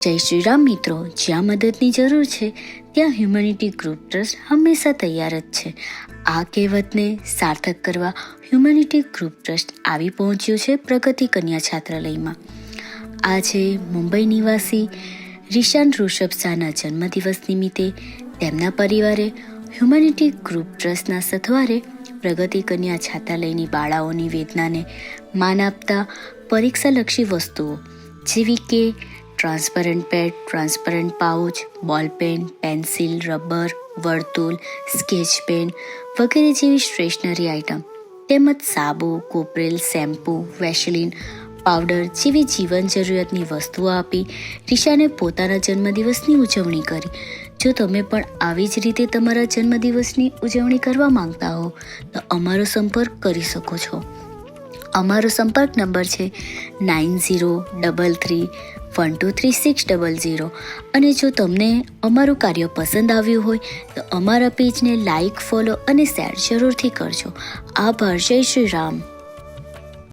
જય શ્રી રામ મિત્રો, જ્યાં મદદની જરૂર છે ત્યાં હ્યુમેનિટી ગ્રુપ ટ્રસ્ટ હંમેશા તૈયાર જ છે. આ કહેવતને સાર્થક કરવા હ્યુમેનિટી ગ્રુપ ટ્રસ્ટ આવી પહોંચ્યું છે પ્રગતિ કન્યા છાત્રાલયમાં. આજે મુંબઈ નિવાસી રિશાન ઋષભ શાહના જન્મદિવસ નિમિત્તે તેમના પરિવારે હ્યુમેનિટી ગ્રુપ ટ્રસ્ટના સથવારે પ્રગતિ કન્યા છાત્રાલયની બાળાઓની વેદનાને માન આપતા પરીક્ષાલક્ષી વસ્તુઓ જેવી કે transparent pad, transparent pouch, ballpen, pencil, rubber, વર્તુળ, સ્કેચ પેન વગેરે જેવી સ્ટેશનરી આઇટમ તેમજ સાબુ, કોપરેલ, શેમ્પૂ, વેસલીન, પાવડર જેવી જીવન જરૂરિયાતની વસ્તુઓ આપી રિશાને પોતાના જન્મદિવસની ઉજવણી કરી. જો તમે પણ આવી જ રીતે તમારા જન્મદિવસની ઉજવણી કરવા માંગતા હો તો અમારો સંપર્ક કરી શકો છો. અમારો સંપર્ક નંબર છે 9033312360 અને જો તમને અમારું કાર્ય પસંદ આવ્યું હોય તો અમારા પેજને લાઈક, ફોલો અને શેર જરૂરથી કરજો. આભાર. જય શ્રી રામ.